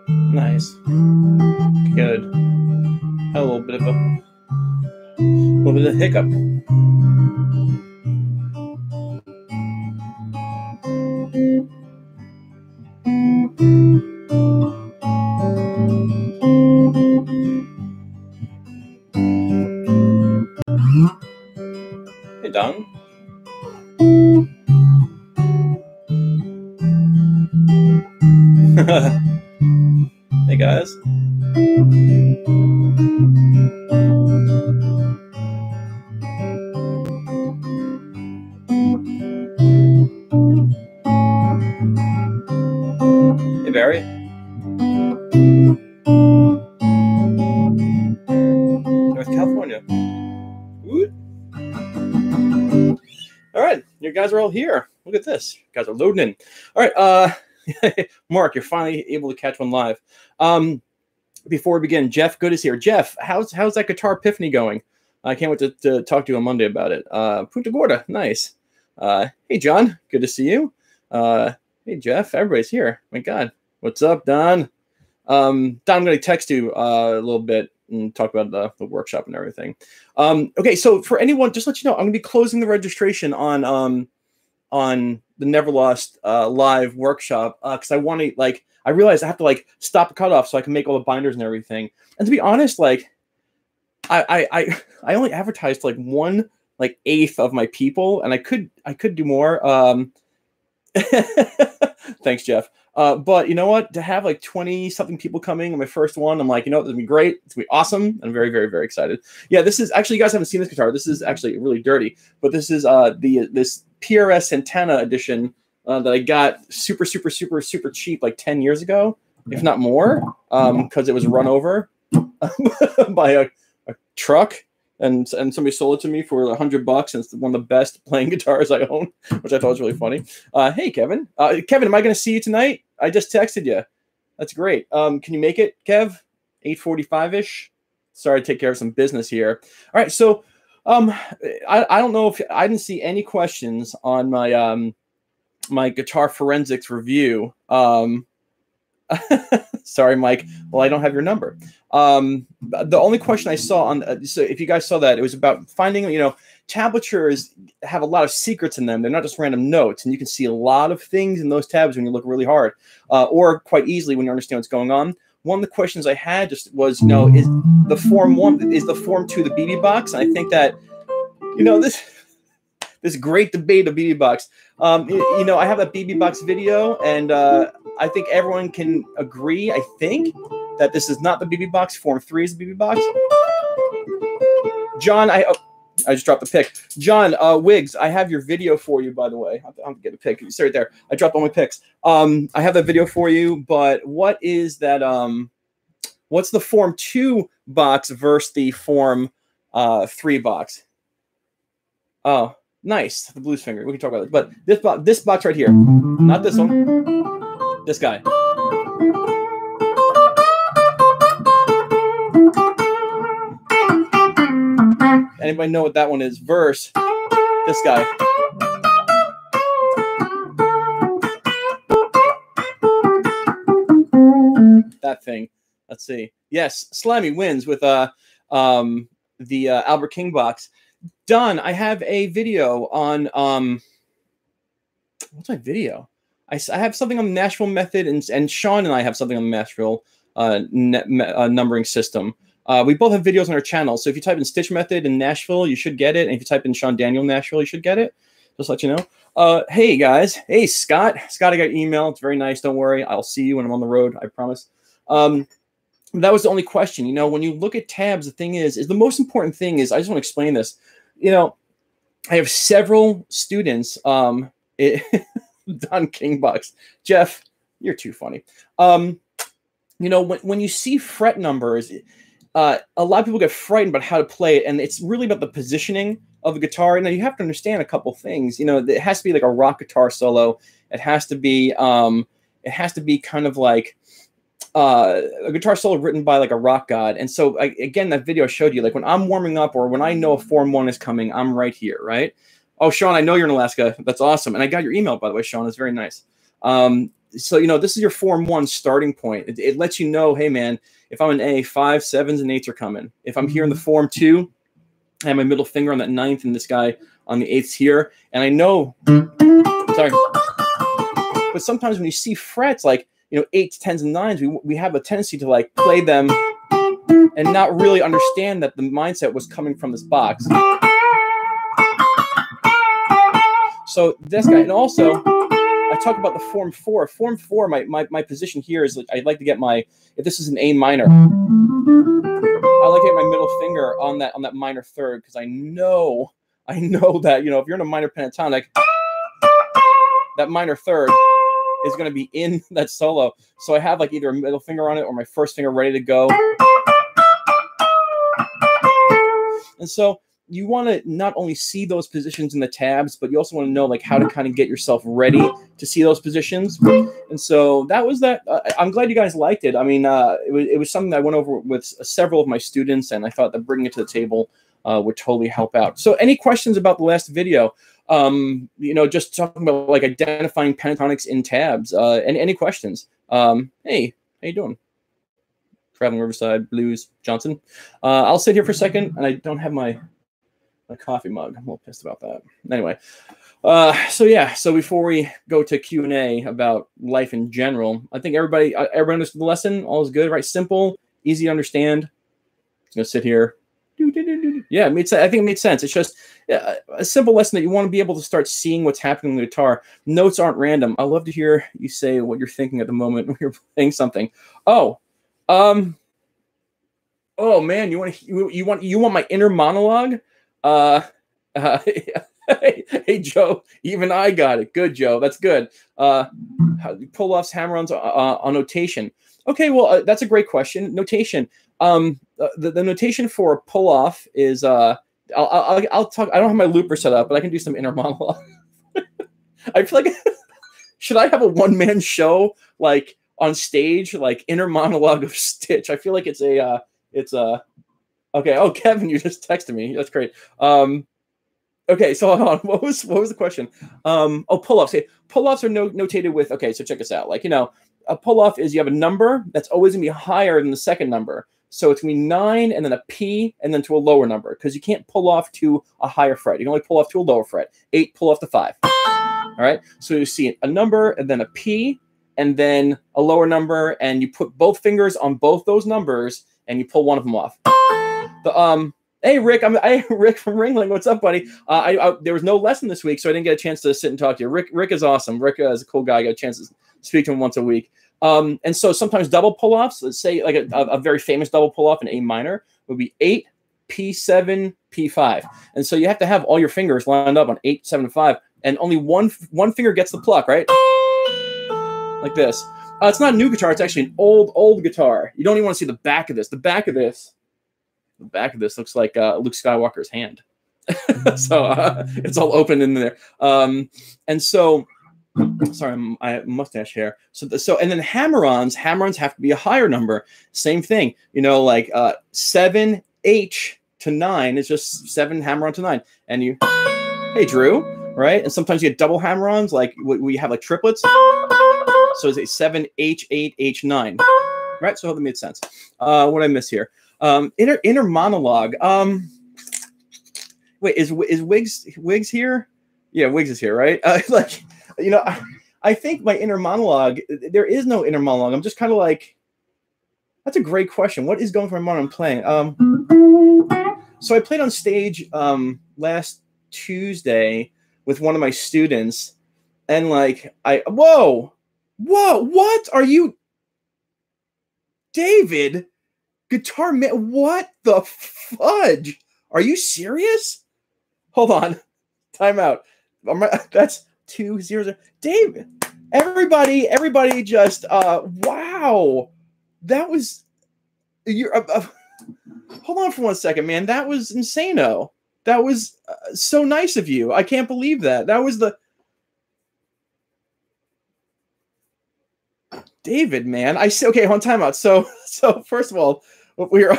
Nice. Good. Had a little bit of a hiccup. Hey, Don. Hey, guys. Hey, Barry. North California. Ooh. All right, you guys are all here. Look at this. You guys are loading in. All right, Mark, you're finally able to catch one live. Before we begin, Jeff Good is here. Jeff, how's that guitar epiphany going? I can't wait to talk to you on Monday about it. Punta Gorda, nice. Hey, John, good to see you. Hey, Jeff, everybody's here. My God, what's up, Don? Don, I'm going to text you a little bit and talk about the workshop and everything. Okay, so for anyone, just let you know, I'm going to be closing the registration on the Never Lost live workshop because I want to I realized I have to stop the cutoff so I can make all the binders and everything. And to be honest, I only advertised to 1/8 of my people, and I could do more. Thanks, Jeff. But you know what? To have 20 something people coming on my first one, I'm like, you know what? This is gonna be great. It's gonna be awesome. I'm very, very, very excited. Yeah, this is actually, you guys haven't seen this guitar. This is actually really dirty, but this is this PRS Santana edition that I got super, super, super, super cheap 10 years ago, if not more, because it was run over by a truck. And somebody sold it to me for $100, and it's one of the best playing guitars I own, which I thought was really funny. Hey, Kevin. Kevin, am I going to see you tonight? I just texted you. That's great. Can you make it, Kev? 8:45-ish? Sorry to take care of some business here. All right, so I don't know if I didn't see any questions on my my guitar forensics review. Sorry, Mike. Well, I don't have your number. The only question I saw on, so if you guys saw that, it was about finding, tablatures have a lot of secrets in them. They're not just random notes, and you can see a lot of things in those tabs when you look really hard, or quite easily when you understand what's going on. One of the questions I had just was, is the form 1, is the form 2 the BB box? And I think that, this great debate of BB box. I have that BB box video, and I think everyone can agree, I think, that this is not the BB box. Form 3 is the BB box. John, I just dropped the pic. John, Wiggs, I have your video for you, by the way. I'll get a pic. It's right there. I dropped all my pics. I have that video for you, but what is that? What's the Form 2 box versus the Form 3 box? Oh, nice. The blues finger. We can talk about it. But this box right here, not this one. This guy. Anybody know what that one is? Verse. This guy. That thing. Let's see. Yes, Slammy wins with the Albert King box. Don, I have a video on what's my video? I have something on the Nashville method, and Sean and I have something on the Nashville numbering system. We both have videos on our channel, so if you type in Stitch Method in Nashville, you should get it. And if you type in Sean Daniel Nashville, you should get it. Just let you know. Hey, guys. Hey, Scott. Scott, I got your email. It's very nice. Don't worry. I'll see you when I'm on the road. I promise. That was the only question. When you look at tabs, the thing is the most important thing is, I just want to explain this. I have several students. Don King Bucks. Jeff, you're too funny. When you see fret numbers, a lot of people get frightened about how to play it, and it's really about the positioning of the guitar. Now, you have to understand a couple things. It has to be like a rock guitar solo. It has to be kind of like a guitar solo written by like a rock god. And so again, that video showed you, when I'm warming up or when I know a Form 1 is coming, I'm right here, right? Oh, Sean, I know you're in Alaska. That's awesome. And I got your email, by the way, Sean. It's very nice. So, you know, this is your form 1 starting point. It lets you know, hey, man, if I'm an A, 5s, 7s, and 8s are coming. If I'm here in the form 2, I have my middle finger on that 9th and this guy on the 8th here. And I know, sorry, but sometimes when you see frets like, you know, 8s, 10s, and 9s, we have a tendency to like play them and not really understand that the mindset was coming from this box. So this guy, and also I talk about the form 4. Form 4, my position here is like I'd like to get my, if this is an A minor, I like to get my middle finger on that minor 3rd, because I know that, you know, if you're in a minor pentatonic, that minor 3rd is going to be in that solo. So I have like either a middle finger on it or my 1st finger ready to go. And so you want to not only see those positions in the tabs, but you also want to know like how to kind of get yourself ready to see those positions. And so that was that. I'm glad you guys liked it. I mean, it was something that I went over with several of my students, and I thought that bringing it to the table would totally help out. So any questions about the last video? You know, just talking about like identifying pentatonics in tabs. And any questions? Hey, how you doing? Traveling Riverside Blues Johnson. I'll sit here for a second, and I don't have my coffee mug. I'm a little pissed about that. Anyway, so yeah. So before we go to Q&A about life in general, I think everybody understood the lesson. All is good, right? Simple, easy to understand. I'm gonna sit here. Yeah, I think it made sense. It's just a simple lesson that you want to be able to start seeing what's happening on the guitar. Notes aren't random. I love to hear you say what you're thinking at the moment when you're playing something. Oh man, you want my inner monologue? Hey Joe, even I got it. Good, Joe. That's good. Pull-offs, hammer-ons on notation. Okay, well, that's a great question. Notation. The notation for pull-off is I'll talk. I don't have my looper set up, but I can do some inner monologue. I feel like should I have a one-man show like on stage, like inner monologue of Stitch? I feel like it's a okay. Oh, Kevin, you just texted me. That's great. Okay, so hold on. What was the question? Oh, pull-offs. Okay, pull-offs are notated with. Okay, so check this out. Like, you know, a pull-off is you have a number that's always gonna be higher than the second number. So it's gonna be 9 and then a P and then to a lower number, because you can't pull off to a higher fret. You can only pull off to a lower fret. 8, pull off to 5. All right. So you see a number and then a P and then a lower number, and you put both fingers on both those numbers and you pull one of them off. Hey Rick, I'm Rick from Ringling. What's up, buddy? There was no lesson this week, so I didn't get a chance to sit and talk to you. Rick is awesome. Rick is a cool guy. I got a chance to speak to him once a week. And so sometimes double pull-offs, let's say like a very famous double pull-off in A minor would be 8, P7, P5. And so you have to have all your fingers lined up on 8, 7, and 5, and only one finger gets the pluck, right? Like this. It's not a new guitar. It's actually an old guitar. You don't even want to see the back of this. The back of this looks like Luke Skywalker's hand. So it's all open in there. And so, sorry, I have mustache hair. So and then hammer-ons have to be a higher number. Same thing. You know, like 7H to 9 is just 7 hammer-on to 9. And you, hey Drew, right? And sometimes you get double hammer-ons, like we have like triplets. So it's a 7H8H9, right? So I hope that made sense. What did I miss here? Inner monologue. Wait, is Wiggs here? Yeah, Wiggs is here, right? Like, you know, I think my inner monologue. There is no inner monologue. I'm just kind of like. That's a great question. What is going through my mind? I'm playing. So I played on stage last Tuesday with one of my students, and like whoa, what are you, David? Guitar man, what the fudge? Are you serious? Hold on. Time out. That's 2-0. David, everybody just, wow. That was, hold on for 1 second, man. That was insano. That was so nice of you. I can't believe that. That was the, David, man. Okay, hold on, time out. So first of all, we're wow,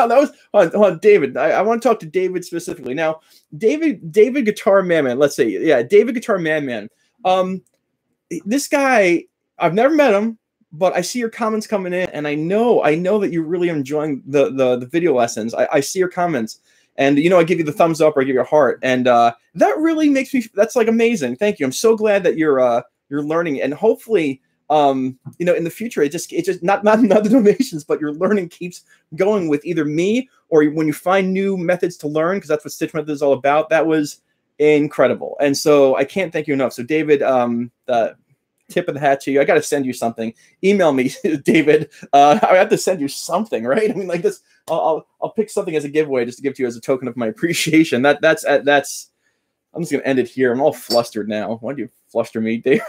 that was hold on, David. I want to talk to David specifically. Now, David Guitar Man. Let's say, yeah, David Guitar Man. this guy, I've never met him, but I see your comments coming in, and I know that you're really enjoying the video lessons. I see your comments, and I give you the thumbs up or I give you a heart, and that really makes me. That's like amazing. Thank you. I'm so glad that you're learning, and hopefully, in the future, it just not the donations, but your learning keeps going with either me or when you find new methods to learn, because that's what Stitch Method is all about. That was incredible, and so I can't thank you enough. So David, the tip of the hat to you. I got to send you something. Email me, David. I have to send you something, right? I mean, like this. I'll pick something as a giveaway just to give to you as a token of my appreciation. That's. I'm just gonna end it here. I'm all flustered now. Why do you fluster me, David?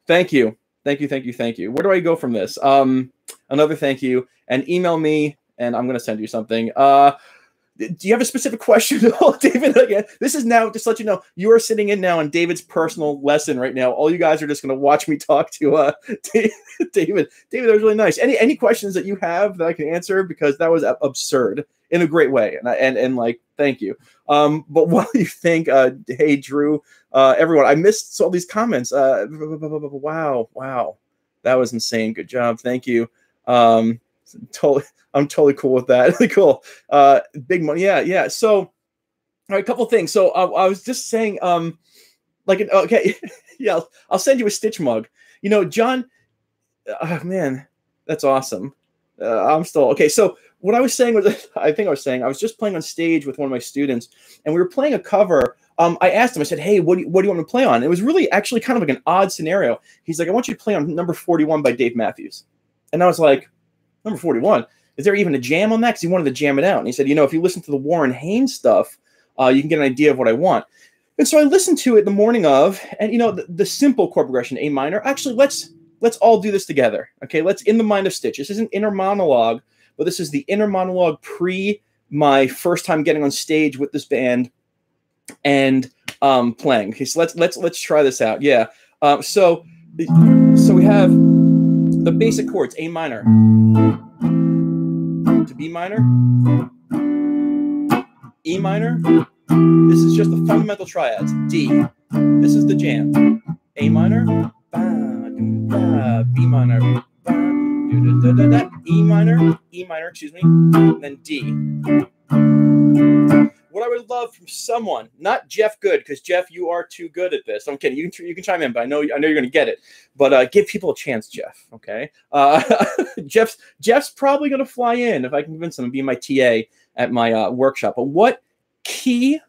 Thank you. Where do I go from this? Another thank you, and email me, and I'm gonna send you something. Do you have a specific question, David? Again, this is now just to let you know you are sitting in now on David's personal lesson right now. All you guys are just going to watch me talk to David. David, that was really nice. Any questions that you have that I can answer, because that was absurd in a great way, and like thank you. But while you think, hey Drew, everyone, I missed all these comments. Wow, that was insane. Good job, thank you. I'm totally cool with that. Cool. Big money. Yeah. So, all right, a couple things. So I was just saying, okay, yeah, I'll send you a Stitch mug. John, man, that's awesome. I'm still okay. So what I was saying was, I was just playing on stage with one of my students, and we were playing a cover. I asked him, I said, hey, what do you want me to play on? And it was really actually kind of like an odd scenario. He's like, I want you to play on number 41 by Dave Matthews. And I was like, number 41? Is there even a jam on that? Because he wanted to jam it out. And he said, if you listen to the Warren Haynes stuff, you can get an idea of what I want. And so I listened to it the morning of, and the simple chord progression, A minor. Actually, let's all do this together. Okay, let's In the Mind of Stitch. This isn't inner monologue, but this is the inner monologue pre my first time getting on stage with this band and playing. Okay, so let's try this out. Yeah. So we have the basic chords: A minor to B minor, E minor. This is just the fundamental triads. D. This is the jam. A minor, B minor, E minor, excuse me, and then D. What I would love from someone, not Jeff Good, because Jeff, you are too good at this. I'm kidding. You can chime in, but I know you're going to get it. But give people a chance, Jeff. Okay. Jeff's probably going to fly in if I can convince him to be my TA at my workshop. But what key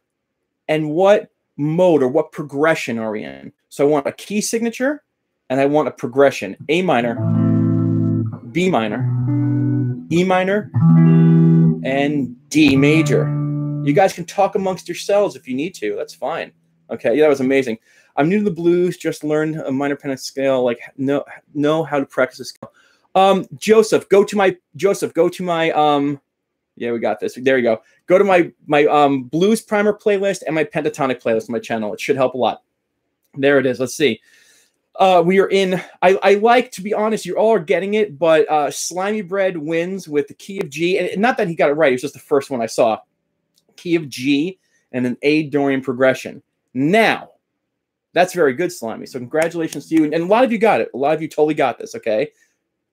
and what mode or what progression are we in? So I want a key signature and I want a progression: A minor, B minor, E minor, and D major. You guys can talk amongst yourselves if you need to. That's fine. Okay, yeah, that was amazing. I'm new to the blues. Just learned a minor pentatonic scale. Like know how to practice this scale. Joseph, go to my. Yeah, we got this. There you go. Go to my blues primer playlist and my pentatonic playlist on my channel. It should help a lot. There it is. Let's see. We are in. I like, to be honest, you all are getting it, but Slimy Bread wins with the key of G, and not that he got it right. It was just the first one I saw. Key of G and an A Dorian progression. Now, that's very good, Slimy. So congratulations to you. And a lot of you got it. A lot of you totally got this, okay?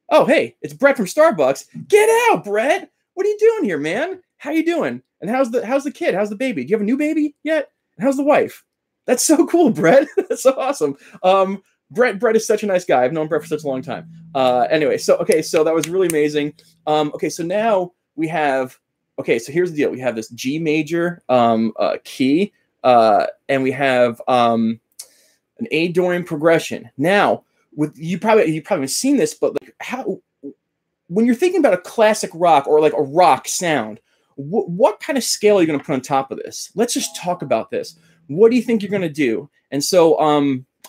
Oh, hey, it's Brett from Starbucks. Get out, Brett. What are you doing here, man? How you doing? And how's the kid? How's the baby? Do you have a new baby yet? And how's the wife? That's so cool, Brett. That's so awesome. Brett is such a nice guy. I've known Brett for such a long time. Anyway, so that was really amazing. Okay, so now we have. Okay, so here's the deal. We have this G major key, and we have an A Dorian progression. Now, you probably haven't seen this, but like when you're thinking about a classic rock or like a rock sound, what kind of scale are you going to put on top of this? Let's just talk about this. What do you think you're going to do? And so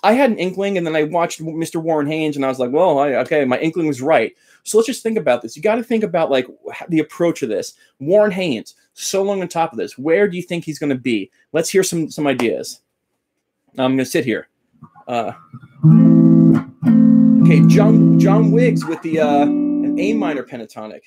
I had an inkling, and then I watched Mr. Warren Haynes, and I was like, well, okay, my inkling was right. So let's just think about this. You got to think about like the approach of this. Warren Haynes, so long on top of this. Where do you think he's going to be? Let's hear some ideas. I'm going to sit here. Okay, John Wiggs with the an A minor pentatonic.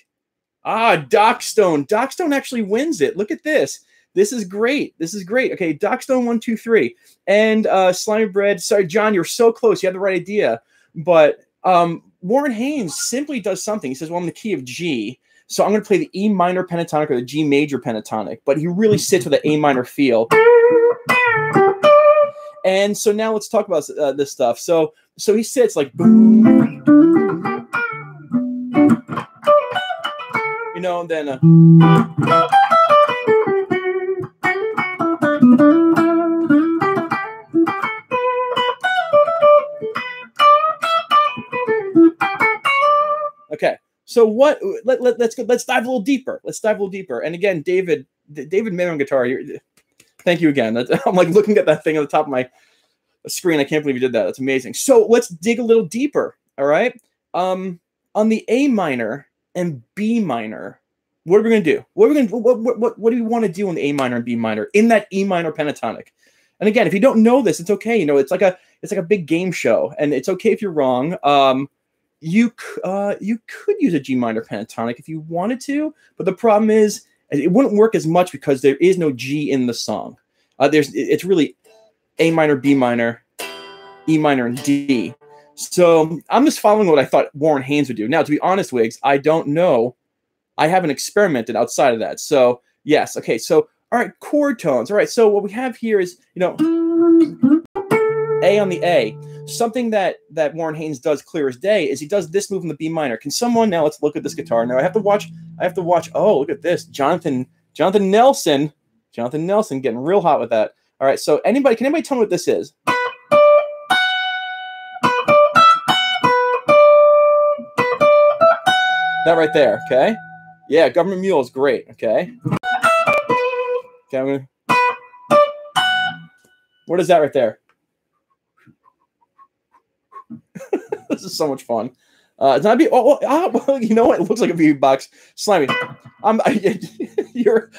Doc Stone. Doc Stone actually wins it. Look at this. This is great. This is great. Okay, Dockstone123 and Slimy Bread. Sorry, John, you're so close. You had the right idea, but Warren Haynes simply does something. He says, "Well, I'm in the key of G, so I'm going to play the E minor pentatonic or the G major pentatonic." But he really sits with the A minor feel. And so now let's talk about this stuff. So he sits like, boom, you know, and then. Okay, so what? Let's dive a little deeper. Let's dive a little deeper. And again, David made on guitar. Thank you again. I'm like looking at that thing on the top of my screen. I can't believe you did that. That's amazing. So let's dig a little deeper. All right. On the A minor and B minor, what are we going to do? What do we want to do on the A minor and B minor in that E minor pentatonic? And again, if you don't know this, it's okay. You know, it's like a big game show, and it's okay if you're wrong. You could use a G minor pentatonic if you wanted to, but the problem is it wouldn't work as much because there is no G in the song. It's really A minor, B minor, E minor, and D. So I'm just following what I thought Warren Haynes would do. Now, to be honest, Wiggs, I don't know. I haven't experimented outside of that. So yes, okay. So all right, chord tones. All right. So what we have here is, you know, A on the A. Something that Warren Haynes does clear as day is he does this move in the B minor. Can someone now? Let's look at this guitar. Now I have to watch. Oh, look at this, Jonathan Nelson getting real hot with that. All right. So can anybody tell me what this is? That right there. Okay. Yeah, Government Mule is great. Okay. Okay. I'm gonna. What is that right there? This is so much fun. It's not well, you know what? It looks like a BB box. Slimy. You're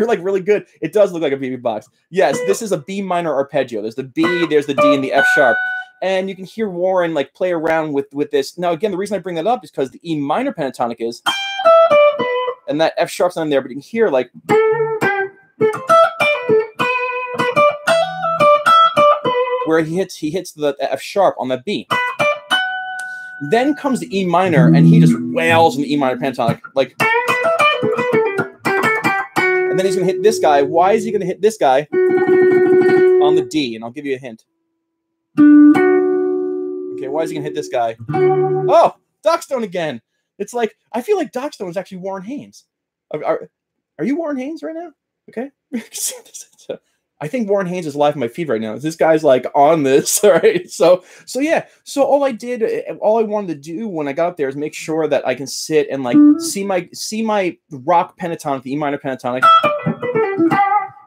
like really good. It does look like a BB box. Yes, this is a B minor arpeggio. There's the B, there's the D, and the F sharp. And you can hear Warren like play around with this. Now, again, the reason I bring that up is because the E minor pentatonic is, and that F sharp's on there, but you can hear like. Where he hits the F sharp on the B. Then comes the E minor, and he just wails in the E minor pentatonic, like. And then he's going to hit this guy. Why is he going to hit this guy on the D? And I'll give you a hint. Okay, why is he going to hit this guy? Oh, Dockstone again. It's like, I feel like Dockstone is actually Warren Haynes. Are you Warren Haynes right now? Okay. I think Warren Haynes is live in my feed right now. This guy's like on this, all right? So yeah. So all I wanted to do when I got up there is make sure that I can sit and like see my rock pentatonic, the E minor pentatonic,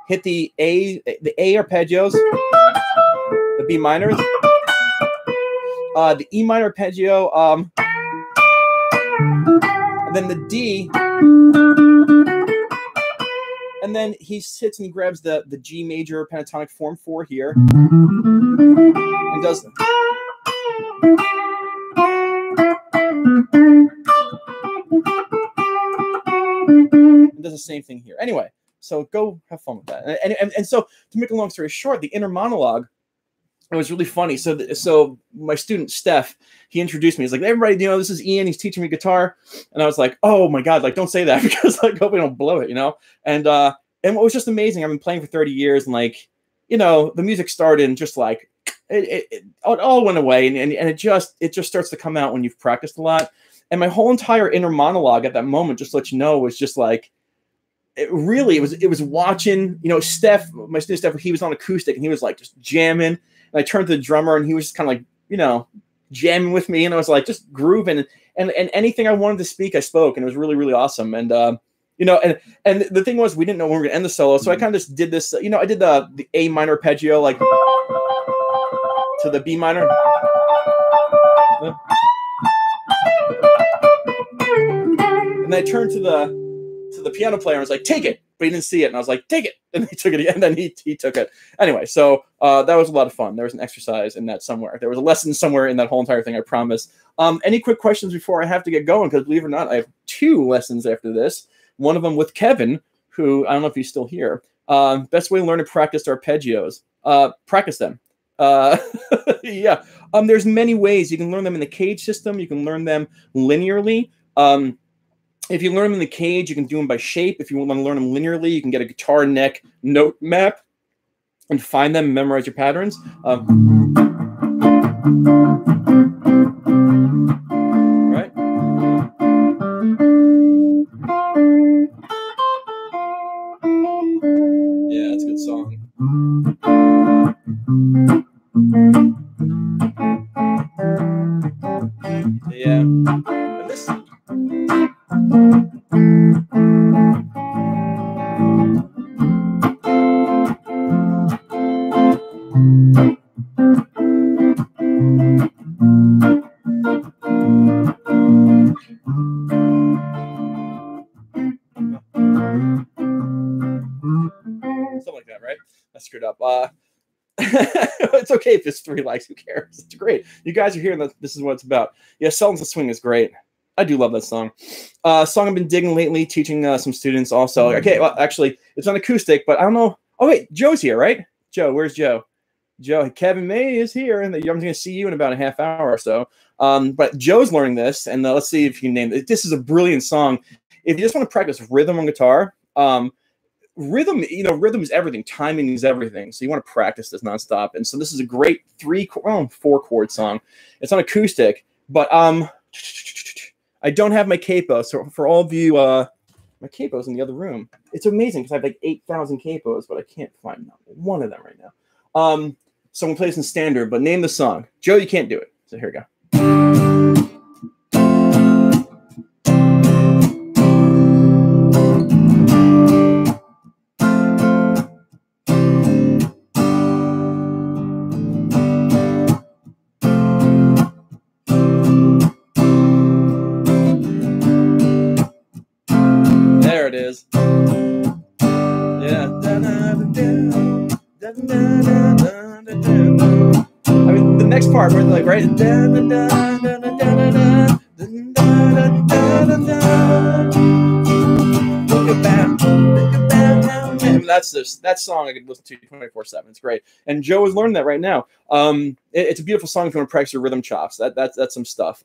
hit the A arpeggios, the B minors, the E minor arpeggio, and then the D. And then he sits and he grabs the G major pentatonic form 4 here and does the same thing here. Anyway, so go have fun with that. And so to make a long story short, the inner monologue, it was really funny. So my student Steph, he introduced me. He's like, everybody, you know, this is Ian. He's teaching me guitar. And I was like, oh my God, like don't say that because like hope we don't blow it, you know. And what was just amazing. I've been playing for 30 years, and like, you know, the music started and just like it all went away, and it just starts to come out when you've practiced a lot. And my whole entire inner monologue at that moment, just to let you know, was just like. It was watching, you know, Steph, my student Steph, he was on acoustic and he was like just jamming. And I turned to the drummer and he was just kind of like, you know, jamming with me. And I was like just grooving and anything I wanted to speak, I spoke. And it was really, really awesome. And, you know, and the thing was, we didn't know when we were going to end the solo. So I kind of just did this, you know, I did the A minor arpeggio, like to the B minor. And then I turned to the piano player and was like, take it, but he didn't see it. And I was like, take it. And he took it again. And then he took it. Anyway, so that was a lot of fun. There was an exercise in that somewhere. There was a lesson somewhere in that whole entire thing, I promise. Any quick questions before I have to get going? Because believe it or not, I have 2 lessons after this. One of them with Kevin, who, I don't know if he's still here. Best way to learn and practice arpeggios. Practice them. Yeah. There's many ways. You can learn them in the cage system. You can learn them linearly. If you learn them in the cage, you can do them by shape. If you want to learn them linearly, you can get a guitar neck note map and find them and memorize your patterns. Right? Yeah, that's a good song. Yeah. And this. Something like that, right? I screwed up. It's okay if it's 3 likes. Who cares? It's great. You guys are here, and this is what it's about. Yeah, Songs of Swing is great. I do love that song. Song I've been digging lately, teaching some students also. Okay, well, actually, it's on acoustic, but I don't know. Oh, wait, Joe's here, right? Joe, where's Joe? Joe, Kevin May is here, and I'm going to see you in about a half hour or so. But Joe's learning this, and let's see if you can name it. This is a brilliant song. If you just want to practice rhythm on guitar, rhythm is everything. Timing is everything. So you want to practice this nonstop. And so this is a great 4-chord song. It's on acoustic, but I don't have my capo. So for all of you, my capo's in the other room. It's amazing because I have like 8,000 capos, but I can't find one of them right now. So I'm gonna play this in standard, but name the song. Joe, you can't do it. So here we go. There it is. Yeah. I mean, the next part, we're like, right? That song I could listen to 24/7. It's great, and Joe is learning that right now. It's a beautiful song if you want to practice your rhythm chops. That's some stuff.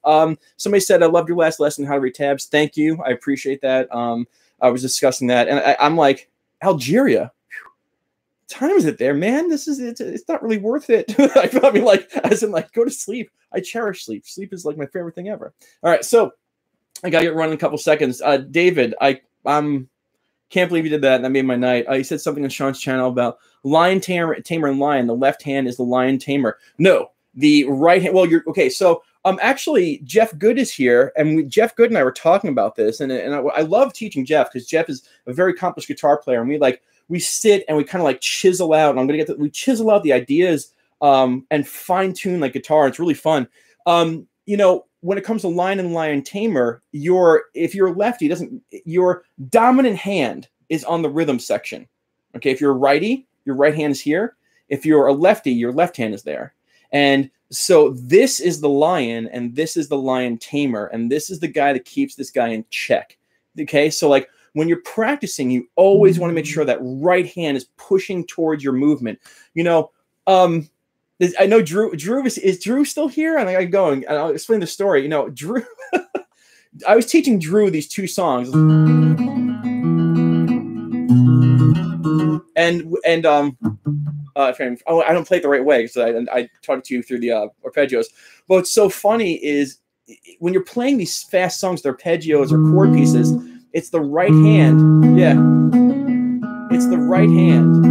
Somebody said, "I loved your last lesson, how to read tabs." Thank you, I appreciate that. I was discussing that, and I'm like, Algeria. Time is it there, man? It's not really worth it. I mean, like, as in, like, go to sleep. I cherish sleep. Sleep is like my favorite thing ever. All right, so I gotta get running in a couple seconds. David, can't believe you did that. That made my night. He said something on Sean's channel about lion tamer and lion. The left hand is the lion tamer. No, the right hand. Well, you're okay. So actually, Jeff Good is here, and Jeff Good and I were talking about this, and I love teaching Jeff because Jeff is a very accomplished guitar player, and we sit and we kind of like chisel out, and we chisel out the ideas and fine tune like guitar. It's really fun. When it comes to lion and lion tamer, if you're a lefty, your dominant hand is on the rhythm section. Okay, if you're a righty, your right hand is here. If you're a lefty, your left hand is there. And so this is the lion, and this is the lion tamer, and this is the guy that keeps this guy in check. Okay, so like when you're practicing, you always want to make sure that right hand is pushing towards your movement. I know Drew is Drew still here? And I gotta go and I'll explain the story. Drew, I was teaching Drew these 2 songs, and I don't play it the right way, so I taught it to you through the arpeggios. But what's so funny is when you're playing these fast songs, the arpeggios or chord pieces, it's the right hand. Yeah, it's the right hand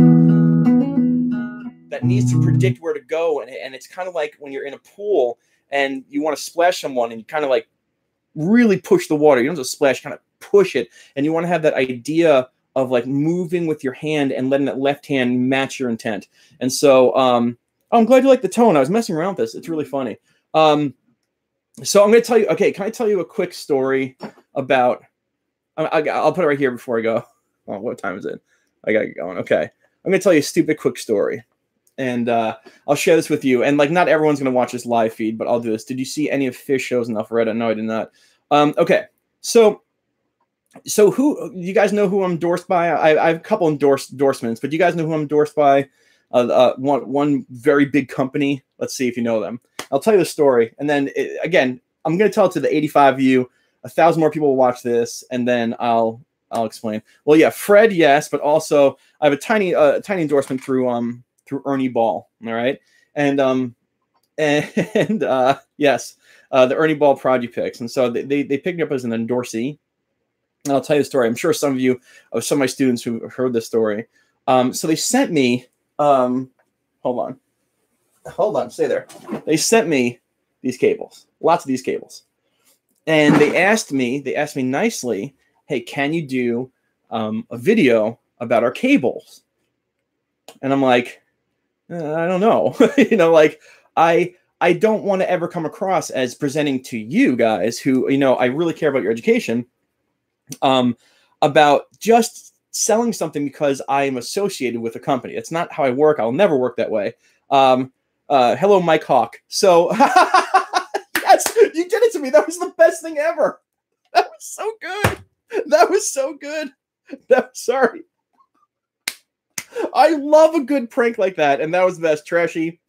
that needs to predict where to go, and it's kind of like when you're in a pool and you want to splash someone, and you kind of like really push the water. You don't just splash, kind of push it, and you want to have that idea of like moving with your hand and letting that left hand match your intent. And so I'm glad you like the tone. I was messing around with this. It's really funny. So I'm going to tell you. Okay, can I tell you a quick story about? I'll put it right here before I go. Oh, what time is it? I gotta get going. Okay, I'm going to tell you a stupid quick story. And I'll share this with you. And like, not everyone's going to watch this live feed, but I'll do this. Did you see any of Fish shows in Alpharetta? No, I did not. Okay. So So who, you guys know who I'm endorsed by? I have a couple endorsements, but do you guys know who I'm endorsed by? One very big company. Let's see if you know them. I'll tell you the story, and then again, I'm going to tell it to the 85 of you. 1,000 more people will watch this, and then I'll explain. Well, yeah, Fred, yes, but also I have a tiny endorsement through Ernie Ball. All right, and yes, the Ernie Ball Prodigy Picks, and so they picked me up as an endorsee. And I'll tell you the story. I'm sure some of my students who heard this story. So they sent me. Hold on, stay there. They sent me these cables, lots of these cables, and they asked me nicely, "Hey, can you do a video about our cables?" And I'm like, I don't know, like I don't want to ever come across as presenting to you guys who, I really care about your education, about just selling something because I am associated with a company. It's not how I work. I'll never work that way. Hello, Mike Hawk. So yes, you did it to me. That was the best thing ever. That was so good. That was so good. Sorry. I love a good prank like that. And that was the best. Trashy,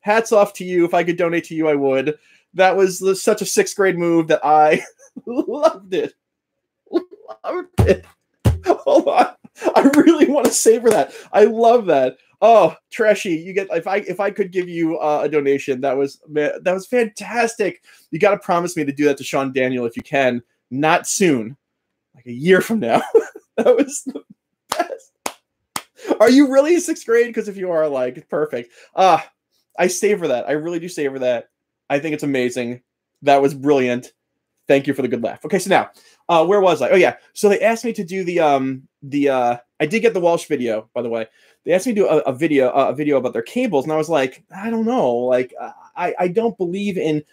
hats off to you. If I could donate to you, I would. That was such a 6th grade move that I loved it. Loved it. Hold on. I really want to savor that. I love that. Oh, Trashy, you get, if I could give you a donation, that was fantastic. You got to promise me to do that to Sean Daniel if you can. Not soon, like a year from now. That was the best. Are you really in 6th grade? Because if you are, like, perfect. I savor that. I really do savor that. I think it's amazing. That was brilliant. Thank you for the good laugh. Okay, so now, where was I? Oh yeah, so they asked me to do I did get the Walsh video, by the way. They asked me to do a video about their cables, and I was like, I don't know, like I don't believe in,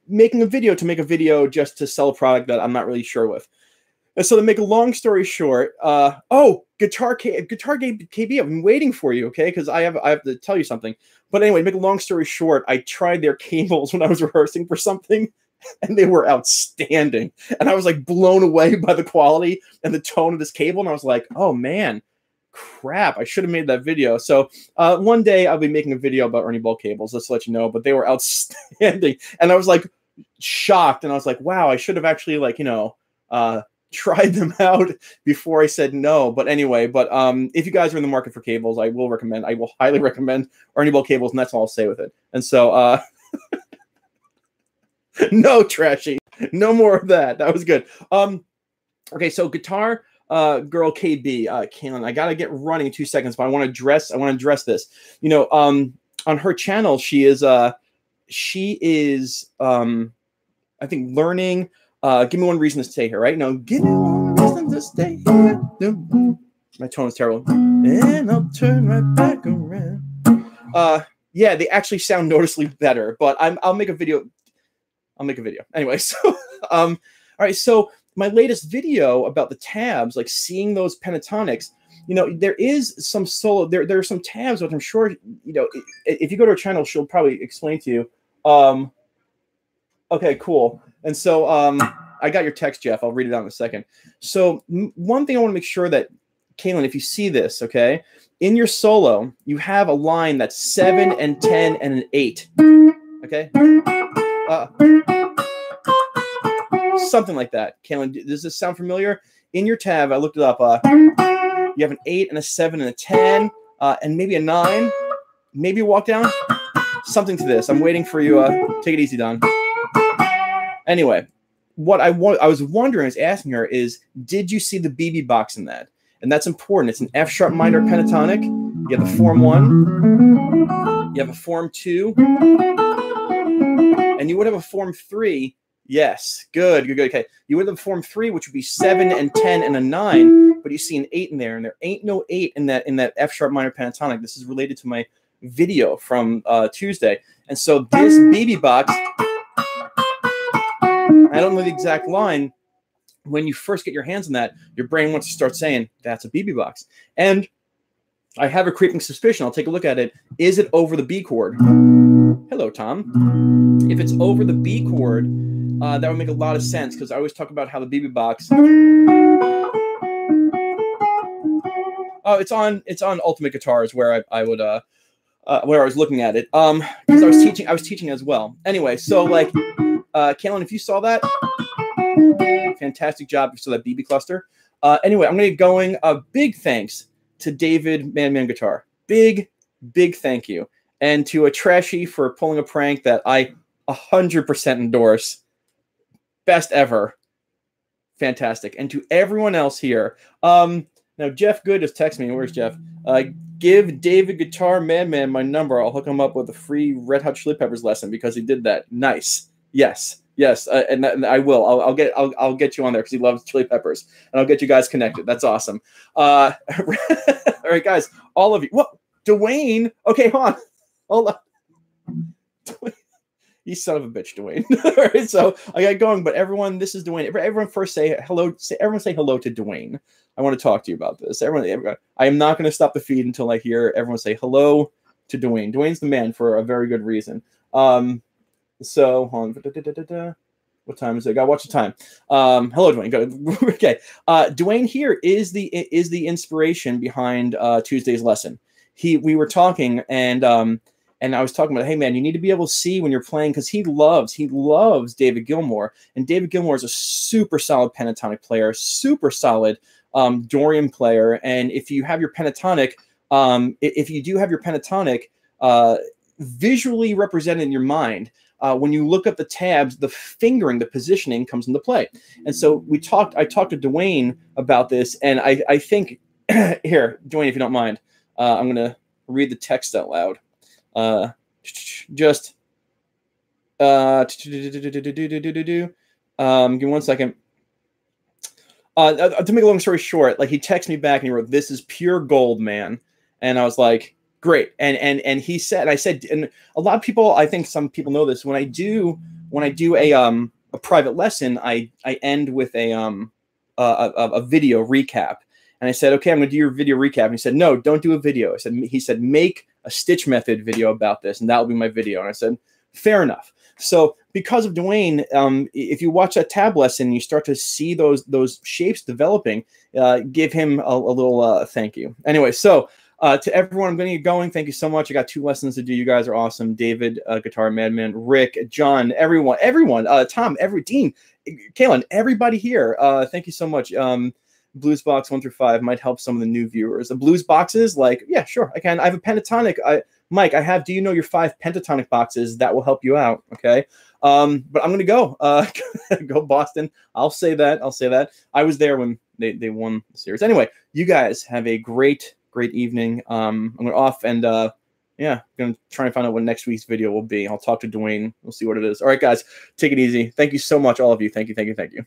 making a video to make a video just to sell a product that I'm not really sure with. And so to make a long story short, Guitar KB, I've been waiting for you, okay? Because I have to tell you something. But anyway, to make a long story short, I tried their cables when I was rehearsing for something, and they were outstanding. And I was like blown away by the quality and the tone of this cable. And I was like, oh man, crap, I should have made that video. So one day I'll be making a video about Ernie Ball cables, just to let you know, but they were outstanding. And I was like shocked. And I was like, wow, I should have actually tried them out before I said no. But anyway, if you guys are in the market for cables, I will highly recommend Ernie Ball cables. And that's all I'll say with it. And so, no, Trashy. No more of that. That was good. Okay, so Guitar Girl KB, Kaylin, I gotta get running in 2 seconds, but I want to address this. On her channel, she is I think learning. Give me one reason to stay here, right? No, give me one reason to stay here. My tone is terrible. And I'll turn right back around. Yeah, they actually sound noticeably better, but I'll make a video. Anyway, so all right, so my latest video about the tabs, like seeing those pentatonics, there is some solo, there are some tabs which I'm sure, if you go to her channel, she'll probably explain to you. Okay, cool. And so I got your text, Jeff. I'll read it out in a second. So one thing I want to make sure that, Kaylin, if you see this, okay, in your solo, you have a line that's 7 and 10 and an 8. Okay? Something like that. Kaylin, does this sound familiar? In your tab, I looked it up. You have an 8 and a 7 and a 10, and maybe a 9. Maybe a walk down. Something to this. I'm waiting for you. Take it easy, Don. Anyway, what I was asking her is, did you see the BB box in that? And that's important. It's an F sharp minor pentatonic. You have a form 1. You have a form 2. And you would have a form 3. Yes, good. Okay, you would have a form 3, which would be 7 and 10 and a 9, but you see an 8 in there, and there ain't no 8 in that F sharp minor pentatonic. This is related to my video from Tuesday, and so this BB box, I don't know the exact line. When you first get your hands on that, your brain wants to start saying that's a BB box, and I have a creeping suspicion. I'll take a look at it. Is it over the B chord? Hello, Tom. If it's over the B chord, that would make a lot of sense because I always talk about how the BB box. Oh, it's on Ultimate Guitars where I would where I was looking at it. Because I was teaching as well. Anyway, so like Kalen, if you saw that, fantastic job. You saw that BB cluster. Anyway, I'm gonna get going. Big thanks to David Man Guitar. Big thank you. And to a Trashy for pulling a prank that I 100% endorse. Best ever. Fantastic. And to everyone else here. Now Jeff Good just texted me. Where's Jeff? Give David Guitar Madman my number. I'll hook him up with a free Red Hot Chili Peppers lesson because he did that. Nice. Yes. And I will. I'll get you on there because he loves Chili Peppers, and I'll get you guys connected. That's awesome. All right, guys. All of you. What? Dwayne? Okay, hold on. Dwayne. You son of a bitch, Dwayne. All right, so I got going, but everyone, this is Dwayne. Everyone first say hello. Everyone say hello to Dwayne. I want to talk to you about this. Everyone, I am not going to stop the feed until I hear everyone say hello to Dwayne. Dwayne's the man for a very good reason. So hold on. What time is it? I gotta watch the time. Hello, Dwayne. Go. Okay. Dwayne here is the inspiration behind Tuesday's lesson. We were talking and I was talking about, hey man, you need to be able to see when you're playing because he loves David Gilmour, and David Gilmour is a super solid pentatonic player, super solid Dorian player. And if you have your pentatonic, if you do have your pentatonic visually represented in your mind, when you look up the tabs, the fingering, the positioning comes into play. And so I talked to Dwayne about this, and I think here, Dwayne, if you don't mind, I'm gonna read the text out loud. Give me 1 second. To make a long story short, like he texted me back and he wrote, "This is pure gold, man." And I was like, great. And he said, I said, and a lot of people, I think some people know this, when I do a private lesson, I end with a video recap. And I said, okay, I'm going to do your video recap. And he said, no, don't do a video. He said, make a stitch method video about this, and that will be my video. And I said, fair enough. So because of Dwayne, if you watch that tab lesson, you start to see those shapes developing. Give him a little thank you. Anyway, so to everyone, I'm going to get going. Thank you so much. I got 2 lessons to do. You guys are awesome. David, Guitar Madman, Rick, John, everyone, Tom, Dean, Kalen, everybody here. Thank you so much. Blues box 1 through 5 might help some of the new viewers. The blues boxes, like, yeah, sure, I can. I have a pentatonic. Mike, do you know your 5 pentatonic boxes? That will help you out. Okay. But I'm going to go, go Boston. I'll say that. I was there when they won the series. Anyway, you guys have a great evening. I'm going off and, yeah, going to try and find out what next week's video will be. I'll talk to Dwayne. We'll see what it is. All right, guys, take it easy. Thank you so much, all of you. Thank you.